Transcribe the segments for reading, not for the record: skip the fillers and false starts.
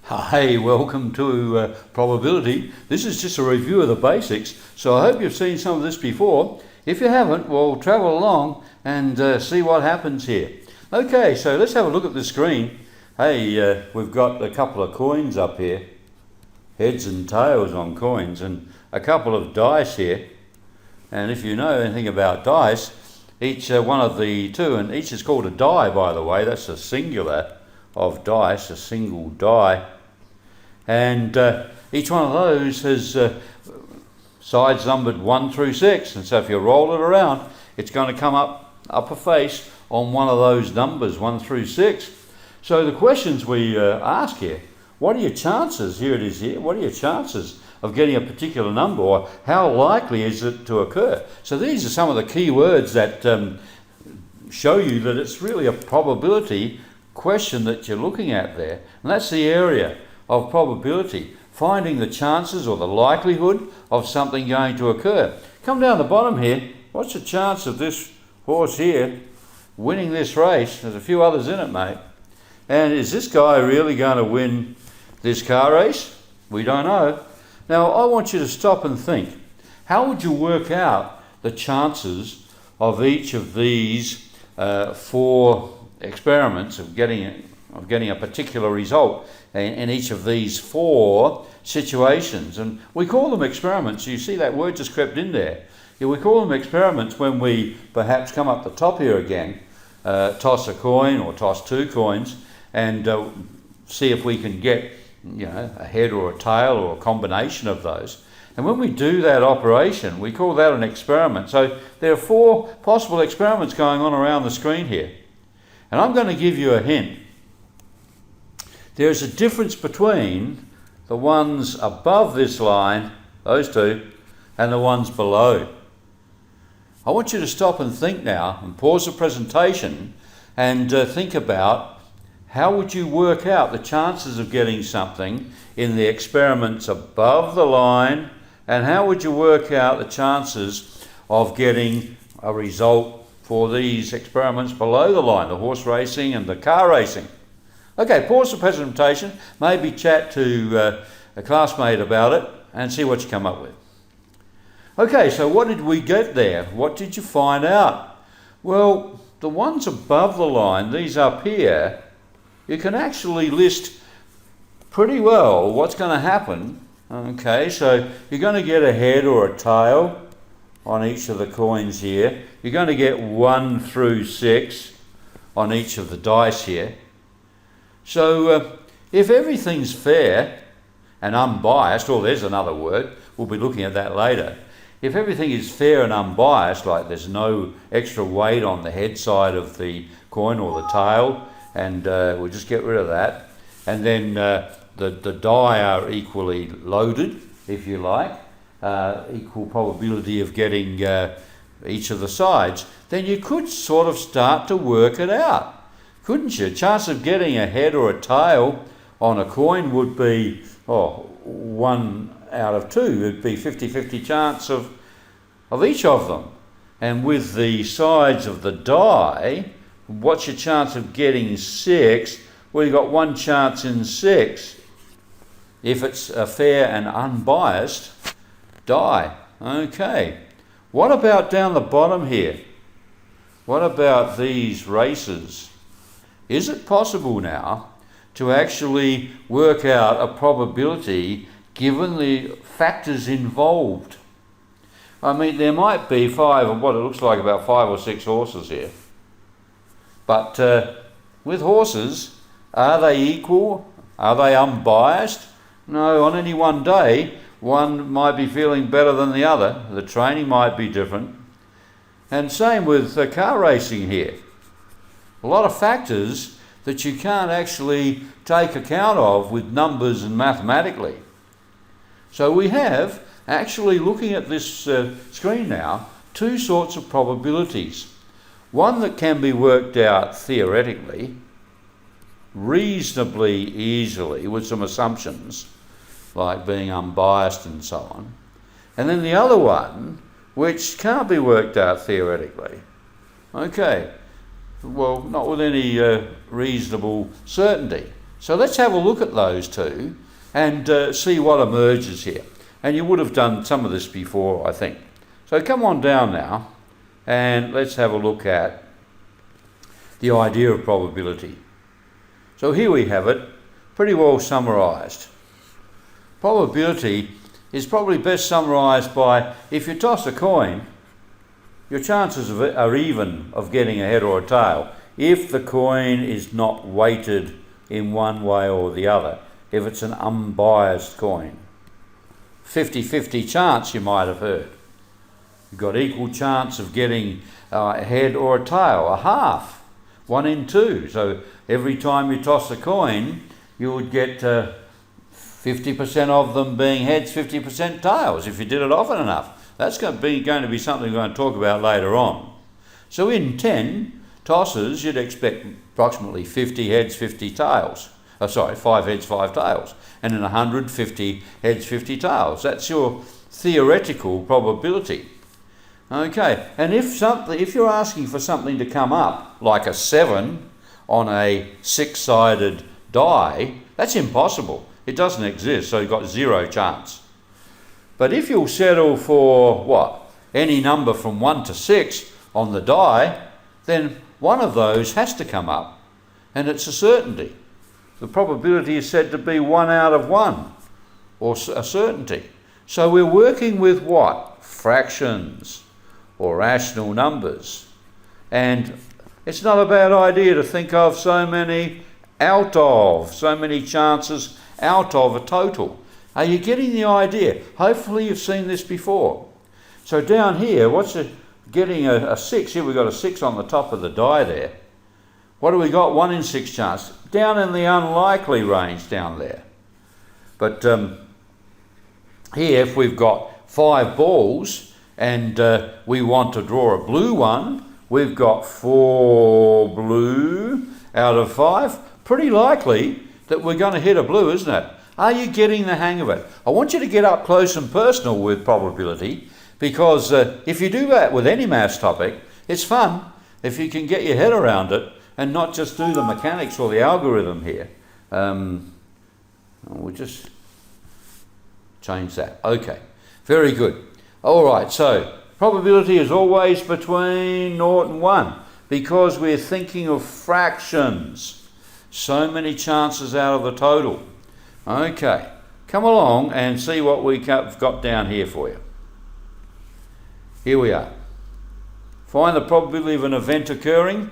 Hey, welcome to probability. This is just a review of the basics, so I hope you've seen some of this before. If you haven't, well, travel along and see what happens here. Okay, so let's have a look at the screen. Hey, we've got a couple of coins up here, heads and tails on coins, and a couple of dice here. And if you know anything about dice, each one of the two, and each is called a die, by the way, that's a singular of dice, a single die. And each one of those has sides numbered 1 through 6, and so if you roll it around, it's going to come up upper face on one of those numbers, 1 through 6. So the questions we ask here, what are your chances, here it is here, what are your chances of getting a particular number, or how likely is it to occur? So these are some of the key words that show you that it's really a probability question that you're looking at there, and that's the area of probability, finding the chances or the likelihood of something going to occur. Come down the bottom here, what's the chance of this horse here winning this race? There's a few others in it, mate. And is this guy really going to win this car race? We don't know. Now I want you to stop and think, how would you work out the chances of each of these 4 experiments of getting a particular result in each of these 4 situations? And we call them experiments. You see that word just crept in there. Yeah, we call them experiments when we perhaps come up the top here again, toss a coin or toss 2 coins and see if we can get a head or a tail or a combination of those. And when we do that operation, we call that an experiment. So there are 4 possible experiments going on around the screen here. And I'm going to give you a hint. There's a difference between the ones above this line, those 2, and the ones below. I want you to stop and think now, and pause the presentation, and think about how would you work out the chances of getting something in the experiments above the line, and how would you work out the chances of getting a result for these experiments below the line, the horse racing and the car racing. Okay, pause the presentation, maybe chat to a classmate about it and see what you come up with. Okay, so what did we get there? What did you find out? Well, the ones above the line, these up here, you can actually list pretty well what's going to happen. Okay, so you're going to get a head or a tail on each of the coins here. You're going to get 1 through 6 on each of the dice here. So if everything's fair and unbiased, or there's another word, we'll be looking at that later. If everything is fair and unbiased, like there's no extra weight on the head side of the coin or the tail, and we'll just get rid of that. And then the die are equally loaded, if you like, equal probability of getting each of the sides, then you could sort of start to work it out, couldn't you? Chance of getting a head or a tail on a coin would be 1 out of 2. It'd be 50-50 chance of each of them. And with the sides of the die, what's your chance of getting 6? Well, you've got 1 chance in 6 if it's a fair and unbiased die. Okay. What about down the bottom here? What about these races? Is it possible now to actually work out a probability given the factors involved? I mean, there might be 5, or what it looks like about 5 or 6 horses here. But with horses, are they equal? Are they unbiased? No, on any one day, one might be feeling better than the other. The training might be different. And same with car racing here. A lot of factors that you can't actually take account of with numbers and mathematically. So we have, actually looking at this screen now, 2 sorts of probabilities. One that can be worked out theoretically, reasonably easily with some assumptions, like being unbiased and so on. And then the other one, which can't be worked out theoretically. Okay, well, not with any reasonable certainty. So let's have a look at those two and see what emerges here. And you would have done some of this before, I think. So come on down now and let's have a look at the idea of probability. So here we have it, pretty well summarised. Probability is probably best summarised by, if you toss a coin, your chances of it are even of getting a head or a tail if the coin is not weighted in one way or the other, if it's an unbiased coin. 50-50 chance, you might have heard. You've got equal chance of getting a head or a tail, a half, 1 in 2. So every time you toss a coin, you would get 50% of them being heads, 50% tails, if you did it often enough. That's going to be something we're going to talk about later on. So in 10 tosses, you'd expect approximately 50 heads, 50 tails. 5 heads, 5 tails. And in 150 heads, 50 tails. That's your theoretical probability. Okay, and if you're asking for something to come up, like a 7 on a 6-sided die, that's impossible. It doesn't exist, so you've got 0 chance. But if you'll settle for, any number from 1 to 6 on the die, then one of those has to come up, and it's a certainty. The probability is said to be 1 out of 1, or a certainty. So we're working with what? Fractions, or rational numbers. And it's not a bad idea to think of so many chances out of a total. Are you getting the idea? Hopefully you've seen this before. So down here, getting a 6? Here we've got a 6 on the top of the die there. What do we got? 1 in 6 chance. Down in the unlikely range down there. But here, if we've got 5 balls and we want to draw a blue one, we've got 4 blue out of 5. Pretty likely that we're going to hit a blue, isn't it? Are you getting the hang of it? I want you to get up close and personal with probability, because if you do that with any maths topic, it's fun if you can get your head around it and not just do the mechanics or the algorithm here. We'll just change that. Okay, very good. All right, so probability is always between 0 and 1 because we're thinking of fractions. So many chances out of the total. Okay, come along and see what we've got down here for you. Here we are. Find the probability of an event occurring.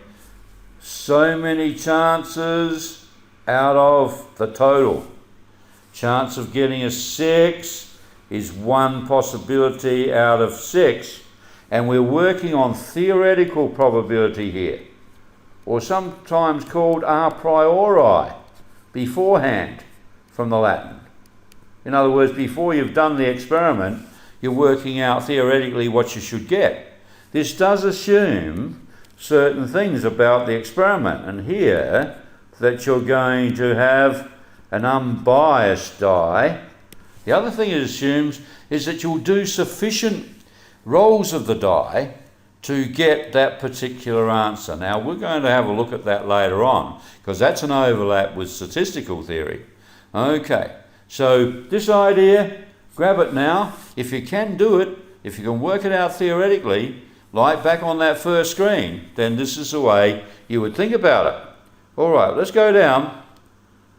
So many chances out of the total. Chance of getting a 6 is 1 possibility out of 6. And we're working on theoretical probability here, or sometimes called a priori, beforehand, from the Latin. In other words, before you've done the experiment, you're working out theoretically what you should get. This does assume certain things about the experiment, and here that you're going to have an unbiased die. The other thing it assumes is that you'll do sufficient rolls of the die to get that particular answer. Now, we're going to have a look at that later on, because that's an overlap with statistical theory. Okay, so this idea, grab it now. If you can do it, if you can work it out theoretically, like back on that first screen, then this is the way you would think about it. All right, let's go down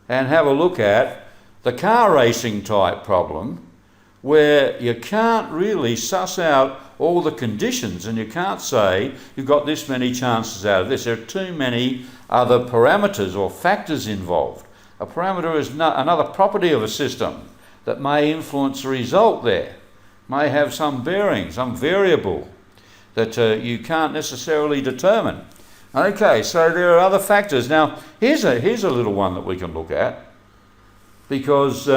and have a look at the car racing type problem, where you can't really suss out all the conditions and you can't say you've got this many chances out of this. There are too many other parameters or factors involved. A parameter is another property of a system that may influence the result there, may have some bearing, some variable that you can't necessarily determine. Okay, so there are other factors. Now, here's a little one that we can look at, because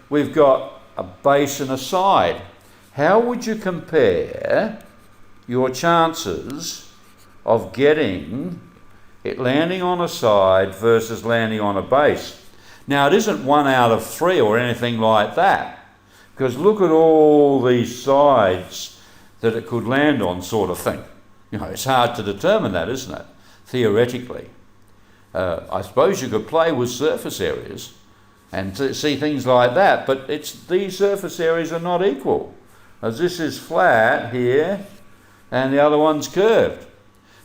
we've got a base and a side. How would you compare your chances of getting it landing on a side versus landing on a base? Now, it isn't 1 out of 3 or anything like that, because look at all these sides that it could land on, sort of thing. You know, it's hard to determine that, isn't it, theoretically? I suppose you could play with surface areas and see things like that, but these surface areas are not equal, as this is flat here and the other one's curved.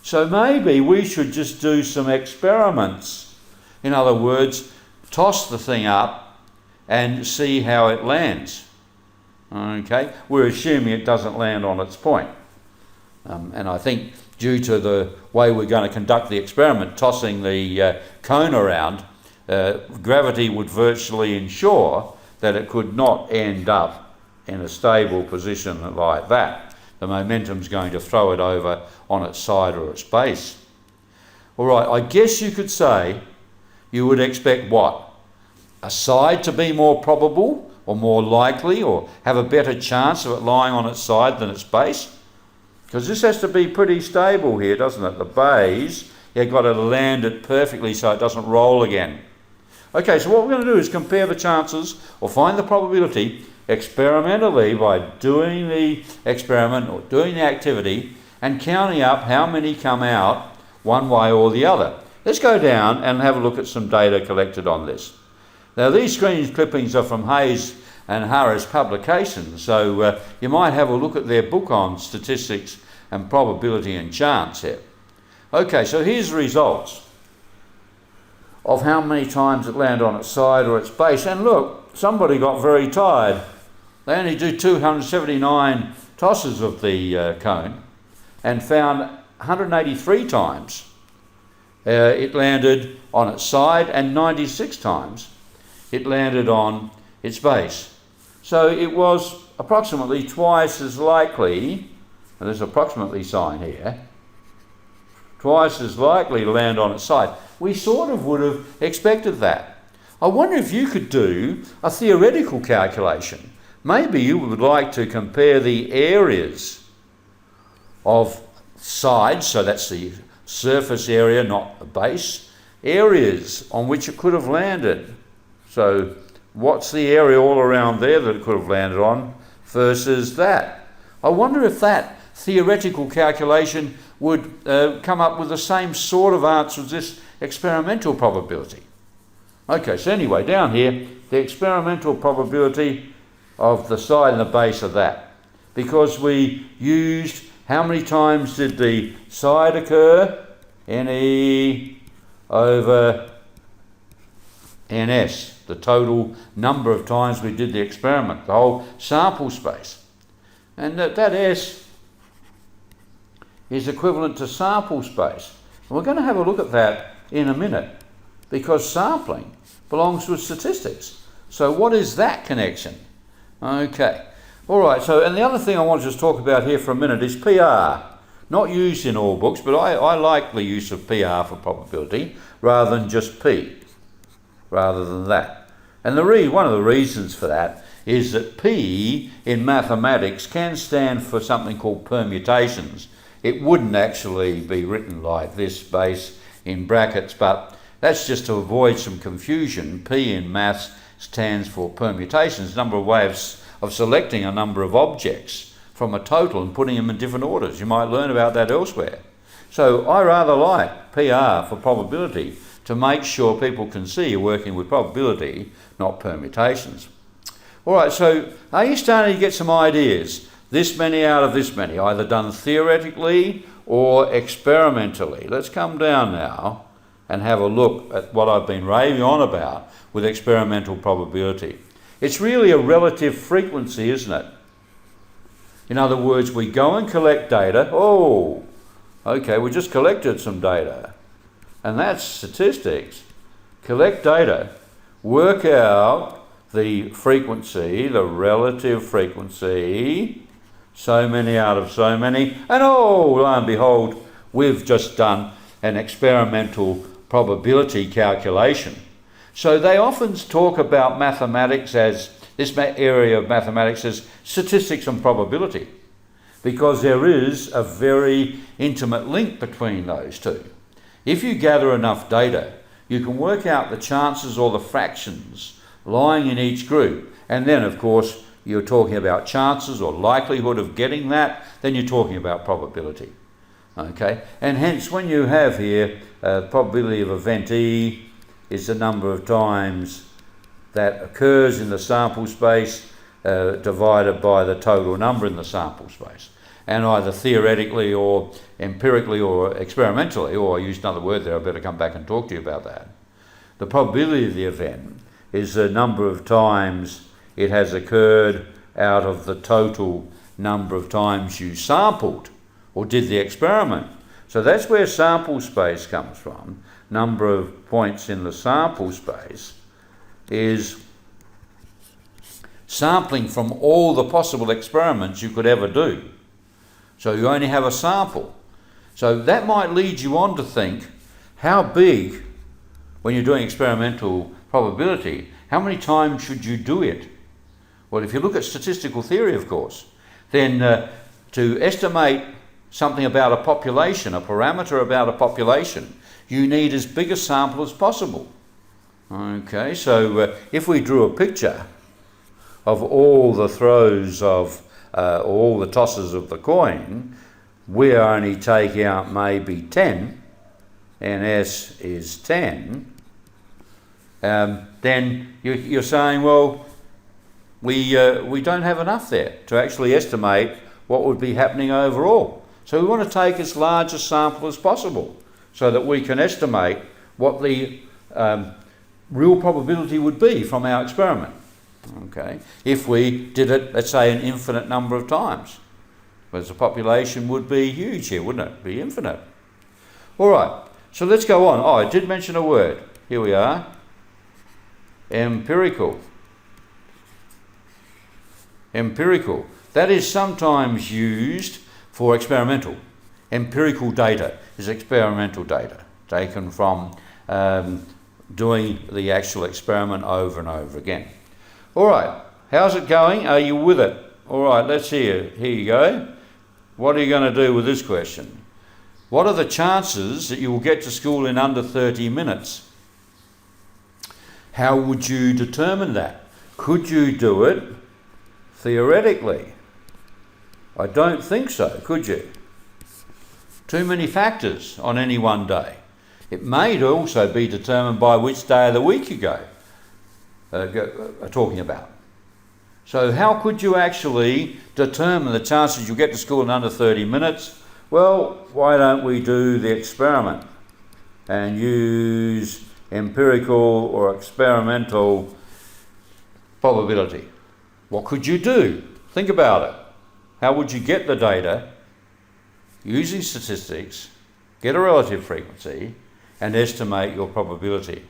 So maybe we should just do some experiments. In other words, toss the thing up and see how it lands. Okay, we're assuming it doesn't land on its point. And I think due to the way we're going to conduct the experiment, tossing the cone around, gravity would virtually ensure that it could not end up in a stable position like that. The momentum's going to throw it over on its side or its base. All right, I guess you could say you would expect what? A side to be more probable or more likely or have a better chance of it lying on its side than its base? Because this has to be pretty stable here, doesn't it? The base, you've got to land it perfectly so it doesn't roll again. Okay, so what we're going to do is compare the chances or find the probability experimentally by doing the experiment or doing the activity and counting up how many come out one way or the other. Let's go down and have a look at some data collected on this. Now these screen clippings are from Hayes and Harris publications, so you might have a look at their book on statistics and probability and chance here. Okay, so here's the results of how many times it landed on its side or its base. And look, somebody got very tired. They only do 279 tosses of the cone and found 183 times it landed on its side and 96 times it landed on its base. So it was approximately twice as likely, and there's approximately sign here, twice as likely to land on its side. We sort of would have expected that. I wonder if you could do a theoretical calculation. Maybe you would like to compare the areas of sides, so that's the surface area, not the base, areas on which it could have landed. So what's the area all around there that it could have landed on versus that? I wonder if that theoretical calculation would come up with the same sort of answer as this experimental probability. Okay, so anyway, down here, the experimental probability of the side and the base of that. Because we used, how many times did the side occur? NE over NS, the total number of times we did the experiment, the whole sample space. And that S is equivalent to sample space. And we're going to have a look at that in a minute, because sampling belongs with statistics. So what is that connection? Okay, all right, so and the other thing I want to just talk about here for a minute is PR. Not used in all books, but I like the use of PR for probability rather than just P, rather than that. And one of the reasons for that is that P in mathematics can stand for something called permutations. It wouldn't actually be written like this, base in brackets, but that's just to avoid some confusion. P in maths stands for permutations, number of ways of selecting a number of objects from a total and putting them in different orders. You might learn about that elsewhere. So I rather like PR for probability to make sure people can see you're working with probability, not permutations. All right, so are you starting to get some ideas? This many out of this many, either done theoretically or experimentally. Let's come down now and have a look at what I've been raving on about with experimental probability. It's really a relative frequency, isn't it? In other words, we go and collect data. Oh, okay, we just collected some data. And that's statistics. Collect data, work out the frequency, the relative frequency, so many out of so many, and oh, lo and behold, we've just done an experimental probability calculation. So they often talk about mathematics as, this area of mathematics as statistics and probability, because there is a very intimate link between those two. If you gather enough data, you can work out the chances or the fractions lying in each group. And then, of course, you're talking about chances or likelihood of getting that, then you're talking about probability. Okay, and hence when you have here probability of event E is the number of times that occurs in the sample space divided by the total number in the sample space. And either theoretically or empirically or experimentally, or I used another word there, I better come back and talk to you about that. The probability of the event is the number of times it has occurred out of the total number of times you sampled or did the experiment. So that's where sample space comes from. Number of points in the sample space is sampling from all the possible experiments you could ever do. So you only have a sample. So that might lead you on to think, how big, when you're doing experimental probability, how many times should you do it? Well, if you look at statistical theory, of course, then to estimate something about a population, a parameter about a population, you need as big a sample as possible. Okay, so if we drew a picture of all the throws of all the tosses of the coin, we only take out maybe 10, and S is 10, then you're saying, well, we don't have enough there to actually estimate what would be happening overall. So we want to take as large a sample as possible so that we can estimate what the real probability would be from our experiment. Okay, if we did it, let's say, an infinite number of times, because the population would be huge here, wouldn't it? Be infinite. All right, so let's go on. Oh, I did mention a word. Here we are. Empirical. Empirical. That is sometimes used for experimental. Empirical data is experimental data taken from doing the actual experiment over and over again. All right, how's it going? Are you with it? All right, let's hear. Here you go. What are you going to do with this question? What are the chances that you will get to school in under 30 minutes? How would you determine that? Could you do it theoretically? I don't think so, could you? Too many factors on any one day. It may also be determined by which day of the week you go. Talking about. So how could you actually determine the chances you'll get to school in under 30 minutes? Well, why don't we do the experiment and use empirical or experimental probability? What could you do? Think about it. How would you get the data using statistics, get a relative frequency, and estimate your probability?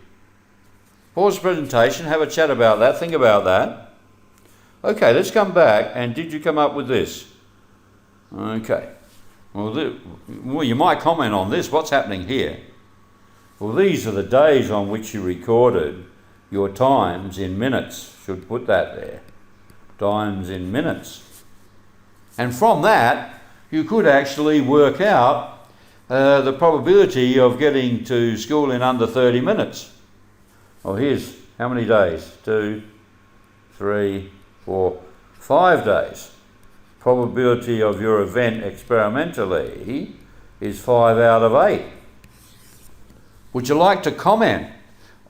Pause the presentation, have a chat about that, think about that. Okay, let's come back, and did you come up with this? Okay, well you might comment on this, what's happening here? Well, these are the days on which you recorded your times in minutes. Should put that there, times in minutes. And from that, you could actually work out the probability of getting to school in under 30 minutes. Well, here's how many days? 2, 3, 4, 5 days. Probability of your event experimentally is 5 out of 8. Would you like to comment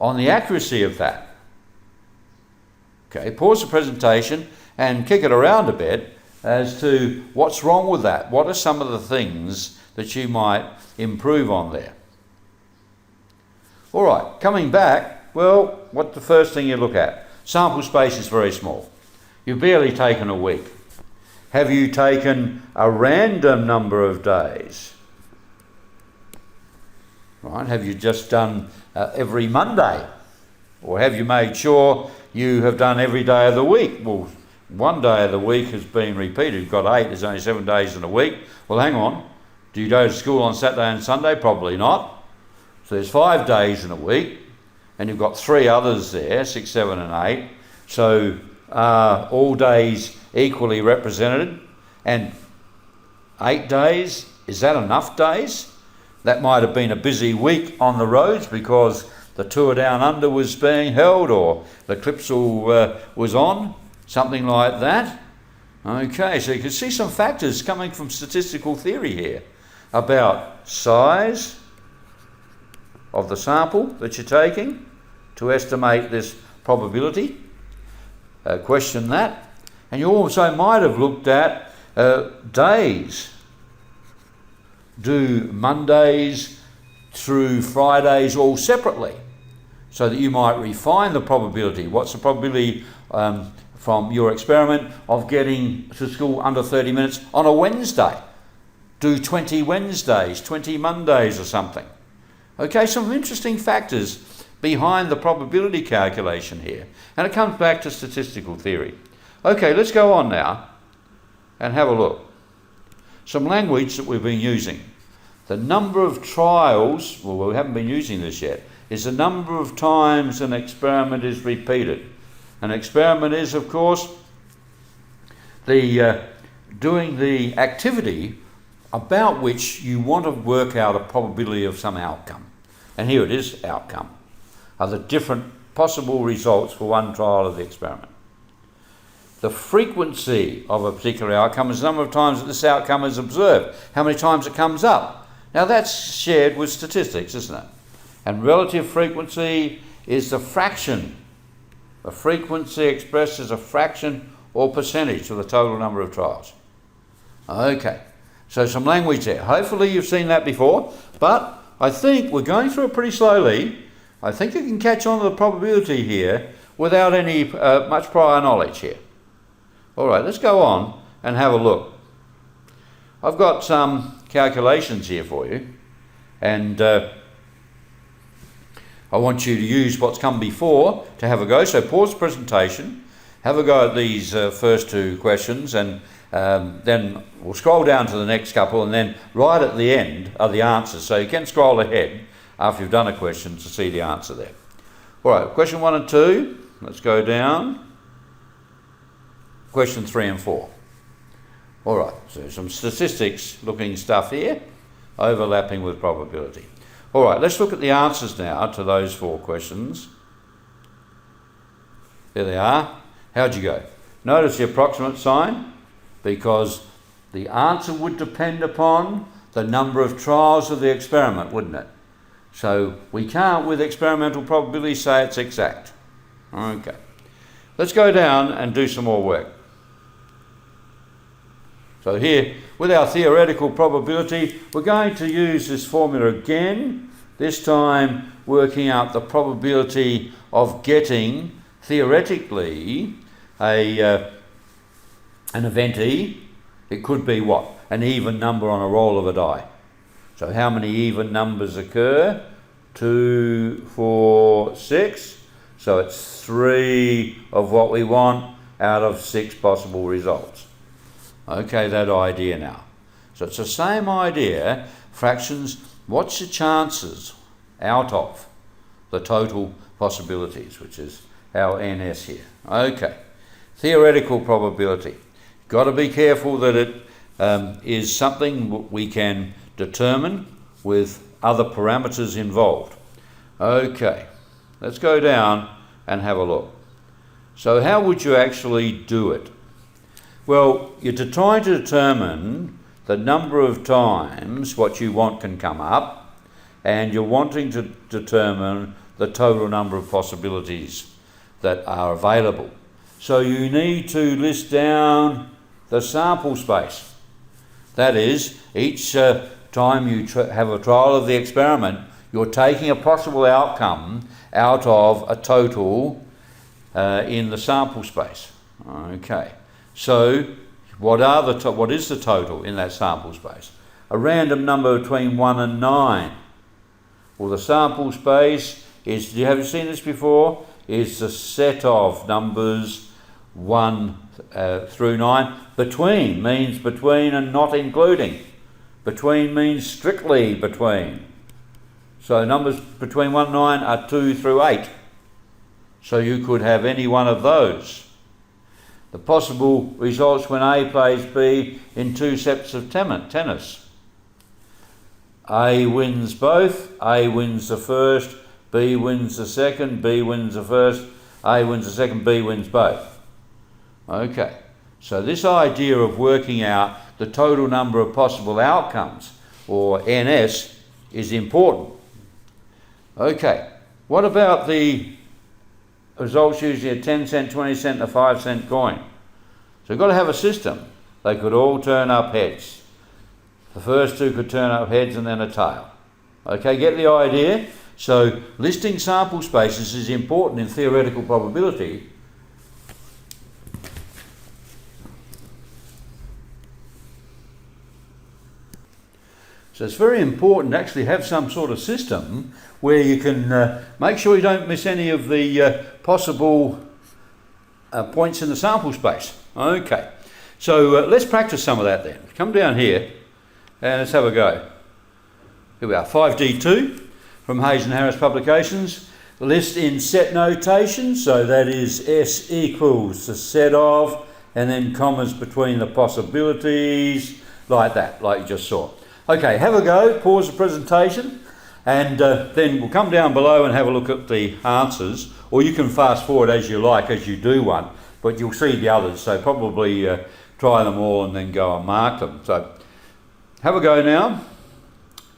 on the accuracy of that? Okay, pause the presentation and kick it around a bit as to what's wrong with that. What are some of the things that you might improve on there? All right, coming back, well, what's the first thing you look at? Sample space is very small. You've barely taken a week. Have you taken a random number of days? Right, have you just done every Monday? Or have you made sure you have done every day of the week? Well, one day of the week has been repeated. You've got 8, there's only 7 days in a week. Well, hang on. Do you go to school on Saturday and Sunday? Probably not. So there's 5 days in a week, and you've got 3 others there, 6, 7 and 8. So all days equally represented, and 8 days, is that enough days? That might have been a busy week on the roads because the tour down under was being held or the Clipsal was on, something like that. Okay, so you can see some factors coming from statistical theory here. about size of the sample that you're taking to estimate this probability. Question that. And you also might have looked at days. Do Mondays through Fridays all separately, so that you might refine the probability. What's the probability from your experiment of getting to school under 30 minutes on a Wednesday? Do 20 Wednesdays, 20 Mondays or something. Okay, some interesting factors behind the probability calculation here. And it comes back to statistical theory. Okay, let's go on now and have a look. Some language that we've been using. The number of trials, well, we haven't been using this yet, is the number of times an experiment is repeated. An experiment is, of course, the doing the activity about which you want to work out a probability of some outcome. And here it is, outcome, are the different possible results for one trial of the experiment. The frequency of a particular outcome is the number of times that this outcome is observed, how many times it comes up. Now that's shared with statistics, isn't it? And relative frequency is the fraction. The frequency expressed as a fraction or percentage of the total number of trials. Okay, so some language there. Hopefully you've seen that before, but I think we're going through it pretty slowly. I think you can catch on to the probability here without any much prior knowledge here. All right, let's go on and have a look. I've got some calculations here for you, and I want you to use what's come before to have a go. So pause the presentation, have a go at these first two questions, and then we'll scroll down to the next couple, and then right at the end are the answers. So you can scroll ahead after you've done a question to see the answer there. All right, question 1 and 2, let's go down. Question 3 and 4. All right, so some statistics looking stuff here, overlapping with probability. All right, let's look at the answers now to those 4 questions. There they are. How'd you go? Notice the approximate sign, because the answer would depend upon the number of trials of the experiment, wouldn't it? So we can't, with experimental probability, say it's exact. Okay. Let's go down and do some more work. So here, with our theoretical probability, we're going to use this formula again, this time working out the probability of getting, theoretically, an event E. It could be what? An even number on a roll of a die. So how many even numbers occur? 2, 4, 6. So it's 3 of what we want out of 6 possible results. Okay, that idea now. So it's the same idea, fractions, what's your chances out of the total possibilities, which is our NS here. Okay, theoretical probability. Got to be careful that it is something we can determine with other parameters involved. Okay, let's go down and have a look. So how would you actually do it? Well, you're trying to determine the number of times what you want can come up, and you're wanting to determine the total number of possibilities that are available. So you need to list down the sample space. That is, each time you have a trial of the experiment, you're taking a possible outcome out of a total in the sample space. Okay. So, what is the total in that sample space? A random number between 1 and 9. Well, the sample space is, have you seen this before? Is the set of numbers 1 through 9. Between means between and not including. Between means strictly between. So numbers between 1 and 9 are 2 through 8. So you could have any one of those. The possible results when A plays B in 2 sets of tennis. A wins both, A wins the first, B wins the second, B wins the first, A wins the second, B wins both. Okay, so this idea of working out the total number of possible outcomes or NS, is important. Okay, what about the results using a 10 cent, 20 cent and a 5 cent coin? So you've got to have a system. They could all turn up heads. The first two could turn up heads and then a tail. Okay, get the idea? So listing sample spaces is important in theoretical probability. So it's very important to actually have some sort of system where you can make sure you don't miss any of the possible points in the sample space. Okay, so let's practice some of that then. Come down here and let's have a go. Here we are, 5D2 from Hayes and Harris Publications. List in set notation, so that is S equals the set of, and then commas between the possibilities, like that, like you just saw. Okay, have a go, pause the presentation, and then we'll come down below and have a look at the answers, or you can fast forward as you like as you do one, but you'll see the others, so probably try them all and then go and mark them. So have a go now.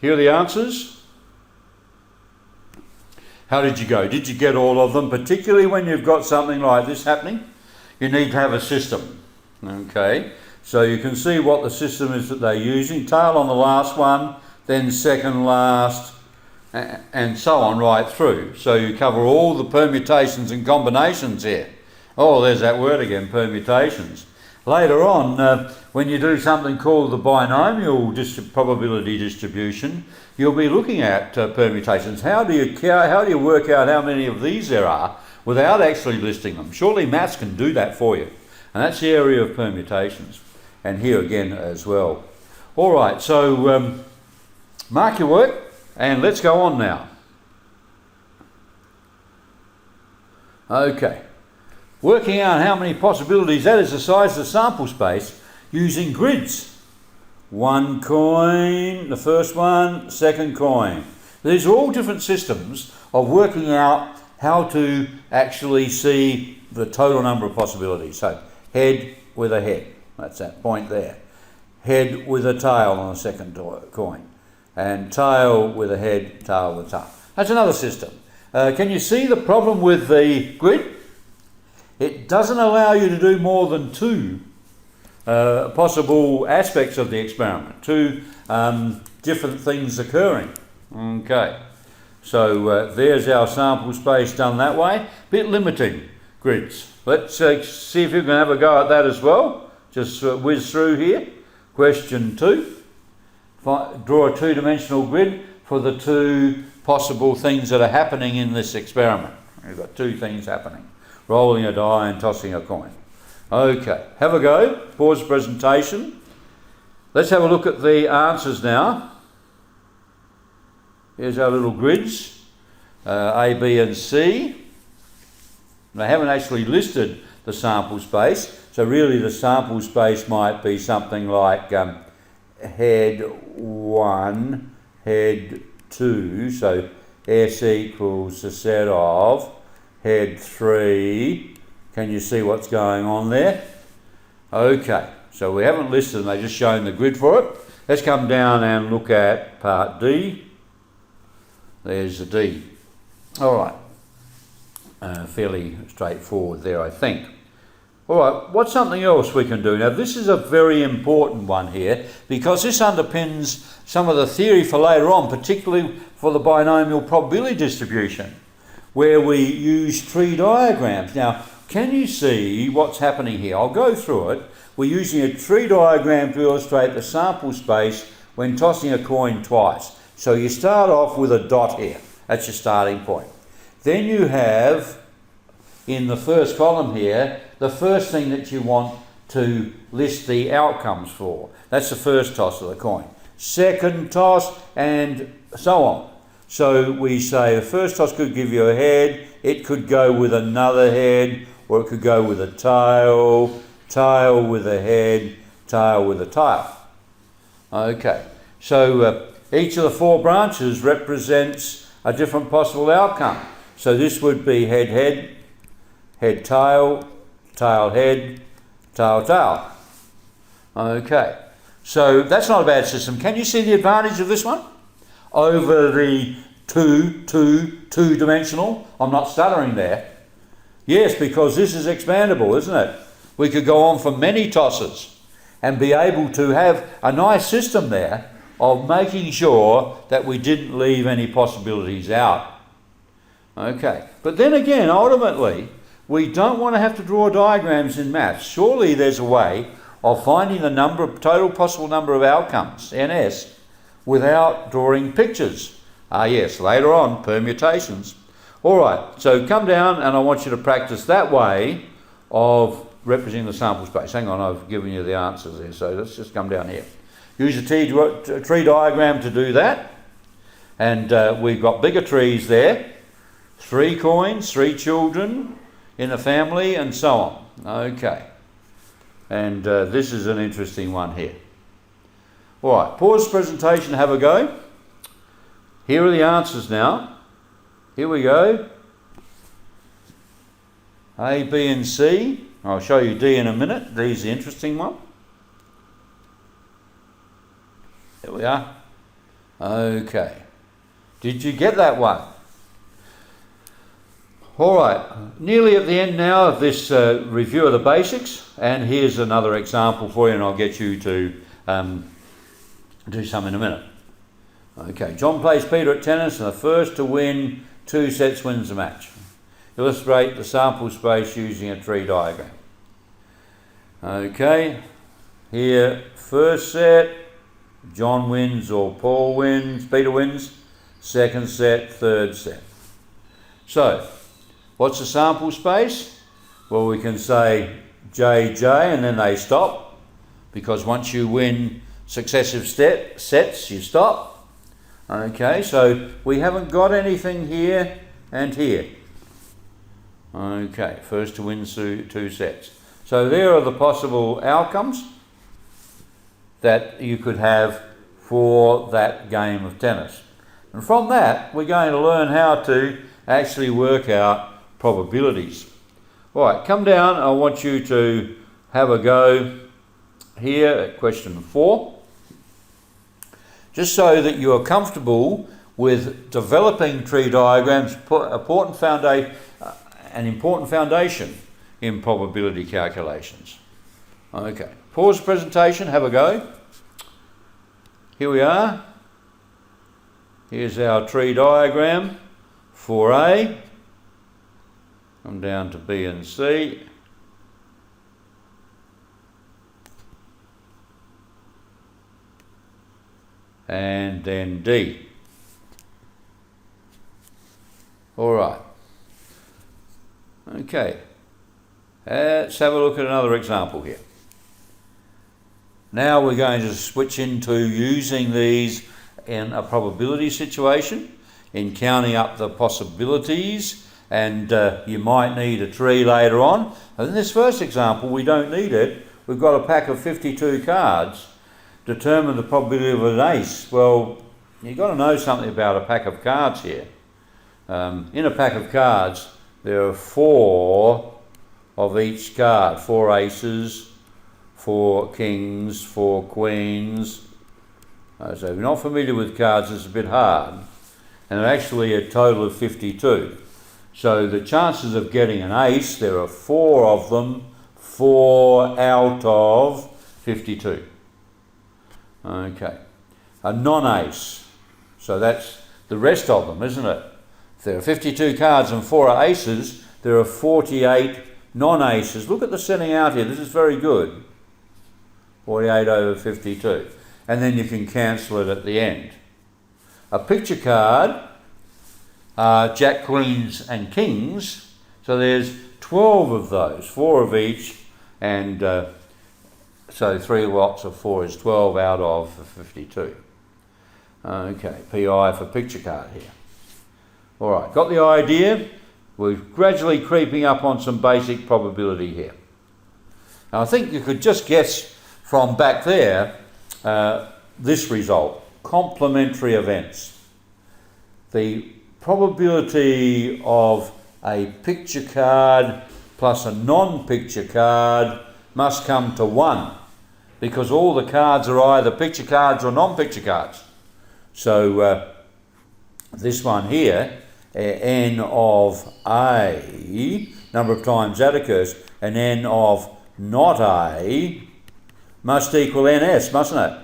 Here are the answers. How did you go? Did you get all of them? Particularly when you've got something like this happening, you need to have a system. Okay, so you can see what the system is that they're using. Tail on the last one, then second last, and so on right through. So you cover all the permutations and combinations here. Oh, there's that word again, permutations. Later on, when you do something called the binomial probability distribution, you'll be looking at permutations. How do you work out how many of these there are without actually listing them? Surely maths can do that for you. And that's the area of permutations. And here again as well. All right, so mark your work and let's go on now. Okay. Working out how many possibilities, that is the size of the sample space, using grids. One coin, the first one, second coin. These are all different systems of working out how to actually see the total number of possibilities. So head with a head, that's that point there. Head with a tail on the second coin. And tail with a head, tail with a tail. That's another system. Can you see the problem with the grid? It doesn't allow you to do more than two possible aspects of the experiment, two different things occurring. Okay, so there's our sample space done that way. Bit limiting, grids. Let's see if you can have a go at that as well. Just whiz through here. Question 2. Draw a two-dimensional grid for the two possible things that are happening in this experiment. We've got two things happening. Rolling a die and tossing a coin. Okay, have a go. Pause the presentation. Let's have a look at the answers now. Here's our little grids, A, B and C. They haven't actually listed the sample space, so really the sample space might be something like head 1, head 2, so S equals the set of head 3. Can you see what's going on there? Okay, so we haven't listed them, they've just shown the grid for it. Let's come down and look at part D. There's the D. All right, fairly straightforward there, I think. All right, what's something else we can do? Now, this is a very important one here because this underpins some of the theory for later on, particularly for the binomial probability distribution, where we use tree diagrams. Now, can you see what's happening here? I'll go through it. We're using a tree diagram to illustrate the sample space when tossing a coin twice. So you start off with a dot here. That's your starting point. Then you have, in the first column here, the first thing that you want to list the outcomes for. That's the first toss of the coin. Second toss, and so on. So we say the first toss could give you a head, it could go with another head, or it could go with a tail, tail with a head, tail with a tail. Okay, so each of the 4 branches represents a different possible outcome. So this would be head, head, head, tail, tail, head, tail, tail. Okay, So that's not a bad system. Can you see the advantage of this one over the two-dimensional? I'm not stuttering there. Yes, because this is expandable, isn't it? We could go on for many tosses and be able to have a nice system there of making sure that we didn't leave any possibilities out. Okay, but then again, ultimately, we don't want to have to draw diagrams in maths. Surely there's a way of finding the total possible number of outcomes, NS, without drawing pictures. Yes, later on, permutations. All right, so come down and I want you to practice that way of representing the sample space. Hang on, I've given you the answers there, so let's just come down here. Use a tree diagram to do that. And we've got bigger trees there. 3 coins, 3 children in the family, and so on. Okay. And this is an interesting one here. All right, pause the presentation, have a go. Here are the answers now. Here we go. A, B and C. I'll show you D in a minute. D's the interesting one. There we are. Okay. Did you get that one? All right, nearly at the end now of this review of the basics, and here's another example for you, and I'll get you to do some in a minute. Okay, John plays Peter at tennis, and the first to win 2 sets wins the match. Illustrate the sample space using a tree diagram. Okay, here, first set, John wins or Peter wins. Second set, third set. So, what's the sample space? Well, we can say JJ and then they stop, because once you win successive sets, you stop. Okay, so we haven't got anything here and here. Okay, first to win 2 sets. So there are the possible outcomes that you could have for that game of tennis. And from that, we're going to learn how to actually work out probabilities. All right, come down. I want you to have a go here at question 4. Just so that you are comfortable with developing tree diagrams, an important foundation in probability calculations. Okay, pause the presentation, have a go. Here we are. Here's our tree diagram for A. Come down to B and C. And then D. All right. Okay. Let's have a look at another example here. Now we're going to switch into using these in a probability situation, in counting up the possibilities, and you might need a tree later on. And in this first example, we don't need it. We've got a pack of 52 cards. Determine the probability of an ace. Well, you've got to know something about a pack of cards here. In a pack of cards, there are 4 of each card. 4 aces, 4 kings, 4 queens. So if you're not familiar with cards, it's a bit hard. And they're actually a total of 52. So the chances of getting an ace, there are 4 of them, 4 out of 52. Okay. A non-ace. So that's the rest of them, isn't it? If there are 52 cards and 4 are aces, there are 48 non-aces. Look at the setting out here. This is very good. 48 over 52. And then you can cancel it at the end. A picture card, Jack, Queens and Kings. So there's 12 of those, 4 of each, and so 3 lots of 4 is 12 out of 52. Okay, PI for picture card here. All right, got the idea? We're gradually creeping up on some basic probability here. Now I think you could just guess from back there this result, complementary events. The probability of a picture card plus a non-picture card must come to 1. because all the cards are either picture cards or non-picture cards. So this one here, n of A, number of times that occurs, and n of not A must equal ns, mustn't it?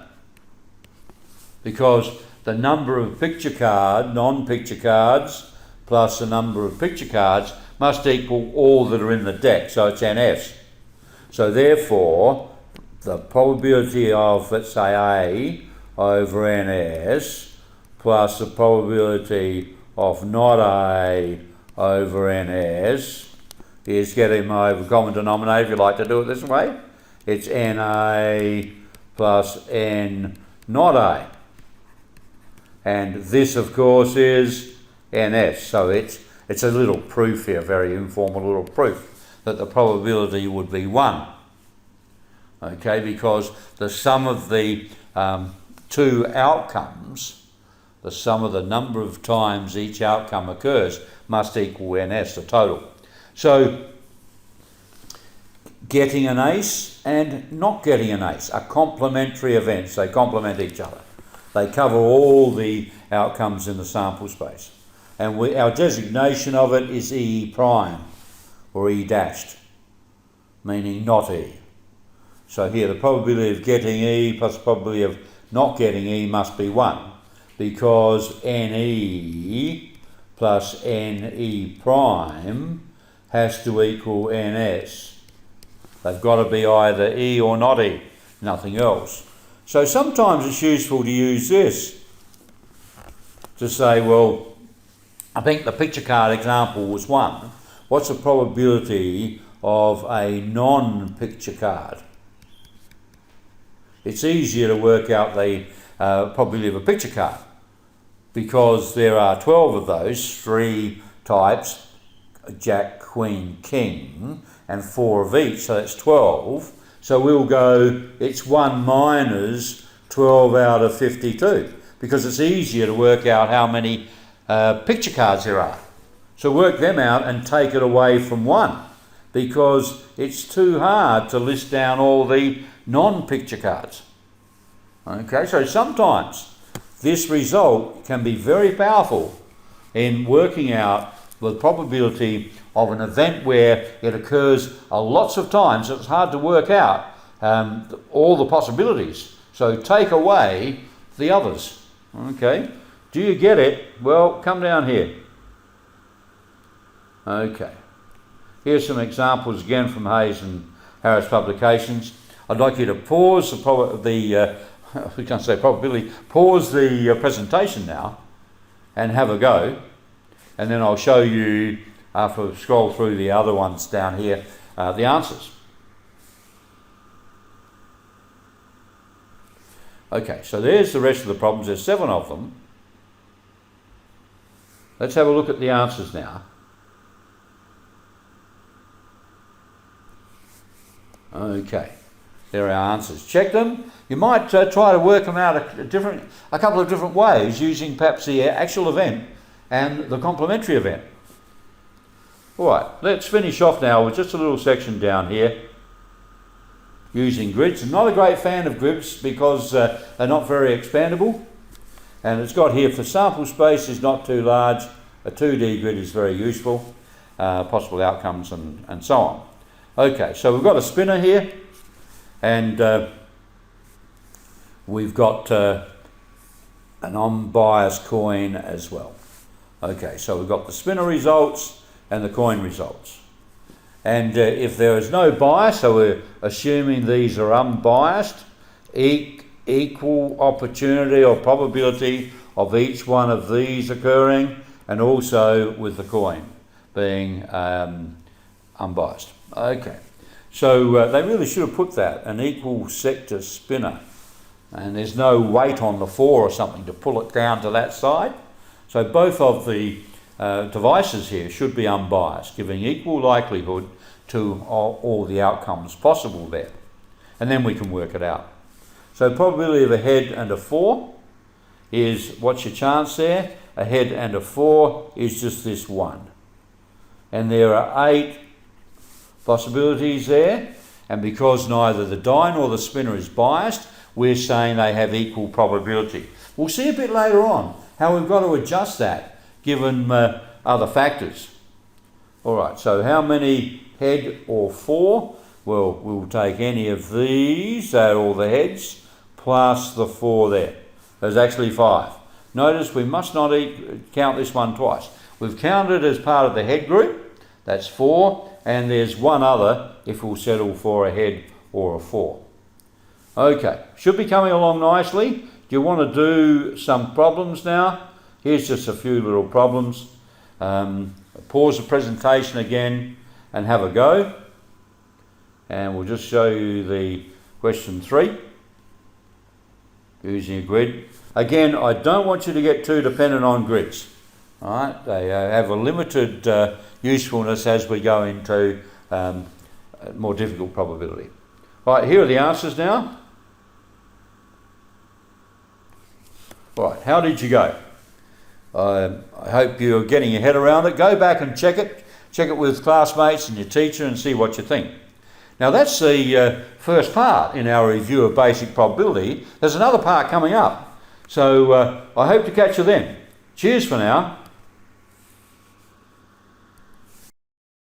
Because the number of non-picture cards, plus the number of picture cards must equal all that are in the deck, so it's ns. So therefore, the probability of, let's say, A over ns plus the probability of not A over ns is getting over common denominator, if you like to do it this way. It's NA plus N not A. And this, of course, is NS. So it's a little proof here, very informal little proof, that the probability would be 1. Okay, because the sum of the two outcomes, the sum of the number of times each outcome occurs, must equal NS, the total. So getting an ace and not getting an ace are complementary events. They complement each other. They cover all the outcomes in the sample space. And our designation of it is E prime, or E dashed, meaning not E. So here the probability of getting E plus the probability of not getting E must be 1, because NE plus NE prime has to equal NS. They've got to be either E or not E, nothing else. So sometimes it's useful to use this to say, well, I think the picture card example was 1. What's the probability of a non-picture card? It's easier to work out the probability of a picture card because there are 12 of those, 3 types, Jack, Queen, King, and 4 of each, so that's 12. So we'll go, it's 1 minus 12 out of 52, because it's easier to work out how many picture cards there are. So work them out and take it away from 1, because it's too hard to list down all the non-picture cards. Okay, so sometimes this result can be very powerful in working out the probability of an event where it occurs lots of times. It's hard to work out all the possibilities. So take away the others. Okay, do you get it? Well, come down here. Okay, here's some examples again from Hayes and Harris publications. I'd like you to pause we can't say probability, pause the presentation now and have a go, and then I'll show you, after we scroll through the other ones down here, the answers. Okay, so there's the rest of the problems. There's 7 of them. Let's have a look at the answers now. Okay, there are our answers. Check them. You might try to work them out a couple of different ways, using perhaps the actual event and the complementary event. All right, let's finish off now with just a little section down here using grids. I'm not a great fan of grids because they're not very expandable, and it's got here for sample space is not too large. A 2D grid is very useful, possible outcomes and so on. Okay, so we've got a spinner here, and we've got an unbiased coin as well. Okay, so we've got the spinner results and the coin results. And if there is no bias, so we're assuming these are unbiased, equal opportunity or probability of each one of these occurring, and also with the coin being unbiased. Okay, so they really should have put that, an equal sector spinner. And there's no weight on the 4 or something to pull it down to that side. So both of the devices here should be unbiased, giving equal likelihood to all the outcomes possible there. And then we can work it out. So probability of a head and a 4 is, what's your chance there? A head and a 4 is just this 1. And there are 8 possibilities there. And because neither the die nor the spinner is biased, we're saying they have equal probability. We'll see a bit later on how we've got to adjust that given other factors. All right, so how many head or 4? Well, we'll take any of these, add all the heads, plus the 4 there. There's actually 5. Notice we must not count this one twice. We've counted as part of the head group, that's 4, and there's one other if we'll settle for a head or a 4. Okay, should be coming along nicely. Do you want to do some problems now? Here's just a few little problems. Pause the presentation again and have a go. And we'll just show you the question 3 using a grid. Again, I don't want you to get too dependent on grids. All right, they have a limited usefulness as we go into more difficult probability. All right, here are the answers now. All right, how did you go? I hope you're getting your head around it. Go back and check it. Check it with classmates and your teacher and see what you think. Now that's the first part in our review of basic probability. There's another part coming up. So I hope to catch you then. Cheers for now.